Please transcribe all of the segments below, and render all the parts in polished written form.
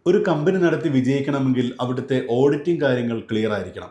ഒരു കമ്പനി നടത്തി വിജയിക്കണമെങ്കിൽ അവിടുത്തെ ഓഡിറ്റിംഗ് കാര്യങ്ങൾ ക്ലിയർ ആയിരിക്കണം.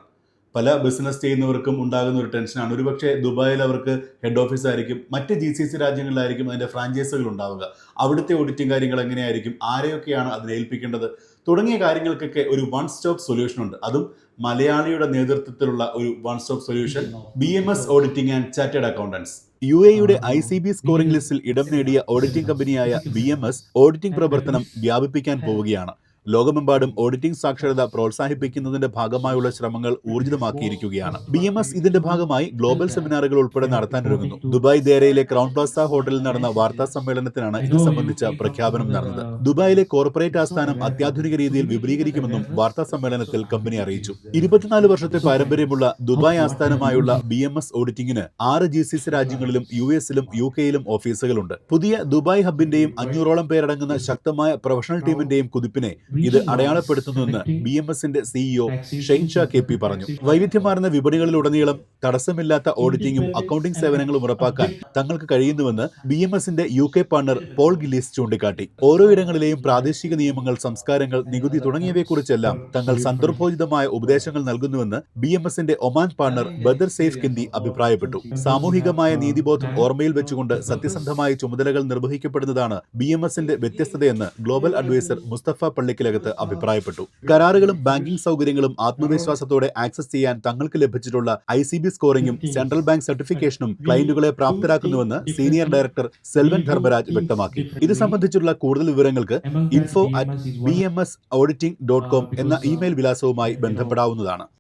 പല ബിസിനസ് ചെയ്യുന്നവർക്കും ഉണ്ടാകുന്ന ഒരു ടെൻഷനാണ്. ഒരുപക്ഷെ ദുബായിൽ അവർക്ക് ഹെഡ് ഓഫീസ് ആയിരിക്കും, മറ്റ് GCC രാജ്യങ്ങളിലായിരിക്കും അതിൻ്റെ ഫ്രാഞ്ചൈസികൾ ഉണ്ടാവുക. അവിടുത്തെ ഓഡിറ്റിംഗ് കാര്യങ്ങൾ എങ്ങനെയായിരിക്കും, ആരെയൊക്കെയാണ് അതിനെ ഏൽപ്പിക്കേണ്ടത് തുടങ്ങിയ കാര്യങ്ങൾക്കൊക്കെ ഒരു വൺ സ്റ്റോപ്പ് സൊല്യൂഷൻ ഉണ്ട്. അതും മലയാളിയുടെ നേതൃത്വത്തിലുള്ള ഒരു one stop solution BMS auditing and chartered accountants. UAEയുടെ ICB സ്കോറിംഗ് ലിസ്റ്റിൽ ഇടം നേടിയ ഓഡിറ്റിംഗ് കമ്പനിയായ BMS ഓഡിറ്റിംഗ് പ്രവർത്തനം വ്യാപിപ്പിക്കാൻ പോവുകയാണ്. ലോകമെമ്പാടും ഓഡിറ്റിംഗ് സാക്ഷരത പ്രോത്സാഹിപ്പിക്കുന്നതിന്റെ ഭാഗമായുള്ള ശ്രമങ്ങൾ ഊർജിതമാക്കിയിരിക്കുകയാണ്. BMS ഇതിന്റെ ഭാഗമായി ഗ്ലോബൽ സെമിനാറുകൾ ഉൾപ്പെടെ നടത്താനൊരുങ്ങുന്നു. ദുബായ് ദേരയിലെ ക്രൗൺ പ്ലാസ ഹോട്ടലിൽ നടന്ന വാർത്താ സമ്മേളനത്തിനാണ് ഇത് സംബന്ധിച്ച പ്രഖ്യാപനം നടന്നത്. ദുബായിലെ കോർപ്പറേറ്റ് ആസ്ഥാനം അത്യാധുനിക രീതിയിൽ വിപുലീകരിക്കുമെന്നും വാർത്താ സമ്മേളനത്തിൽ കമ്പനി അറിയിച്ചു. 24 വർഷത്തെ പാരമ്പര്യമുള്ള ദുബായ് ആസ്ഥാനമായുള്ള BMS ഓഡിറ്റിംഗിന് 6 GCC രാജ്യങ്ങളിലും US-ലും UK-ലും ഓഫീസുകളുണ്ട്. പുതിയ ദുബായ് ഹബിന്റെയും 500ഓളം പേരടങ്ങുന്ന ശക്തമായ പ്രൊഫഷണൽ ടീമിന്റെയും കുതിപ്പിനെ ഇത് അടയാളപ്പെടുത്തുന്നുവെന്ന് BMSന്റെ CEO ഷെയ്ൻ ഷാ KP പറഞ്ഞു. വൈവിധ്യമാർന്ന വിപണികളിലുടനീളം തടസ്സമില്ലാത്ത ഓഡിറ്റിംഗും അക്കൗണ്ടിംഗ് സേവനങ്ങളും ഉറപ്പാക്കാൻ തങ്ങൾക്ക് കഴിയുന്നുവെന്ന് BMSന്റെ UK പാർട്ണർ പോൾ ഗില്ലീസ് ചൂണ്ടിക്കാട്ടി. ഓരോ ഇടങ്ങളിലെയും പ്രാദേശിക നിയമങ്ങൾ, സംസ്കാരങ്ങൾ, നികുതി തുടങ്ങിയവയെക്കുറിച്ചെല്ലാം തങ്ങൾ സന്ദർഭോചിതമായ ഉപദേശങ്ങൾ നൽകുന്നുവെന്ന് BMSന്റെ ഒമാൻ പാർട്ണർ ബദർ സെയ്ഫ് കിന്തി അഭിപ്രായപ്പെട്ടു. സാമൂഹികമായ നീതിബോധം ഓർമ്മയിൽ വെച്ചുകൊണ്ട് സത്യസന്ധമായ ചുമതലകൾ നിർവഹിക്കപ്പെടുന്നതാണ് BMSന്റെ വ്യത്യസ്തതയെന്ന് ഗ്ലോബൽ അഡ്വൈസർ മുസ്തഫ പള്ളിക്കലകത്ത് അഭിപ്രായപ്പെട്ടു. കരാറുകളും ബാങ്കിംഗ് സൗകര്യങ്ങളും ആത്മവിശ്വാസത്തോടെ ആക്സസ് ചെയ്യാൻ തങ്ങൾക്ക് ലഭിച്ചിട്ടുള്ള ICB സ്കോറിംഗും സെൻട്രൽ ബാങ്ക് സർട്ടിഫിക്കേഷനും ക്ലയന്റുകളെ പ്രാപ്തരാക്കുന്നുവെന്ന് സീനിയർ ഡയറക്ടർ സെൽവൻ ധർമ്മരാജ് വ്യക്തമാക്കി. ഇത് സംബന്ധിച്ചുള്ള കൂടുതൽ വിവരങ്ങൾക്ക് info@bmsauditing.com എന്ന ഇമെയിൽ വിലാസവുമായി ബന്ധപ്പെടാവുന്നതാണ്.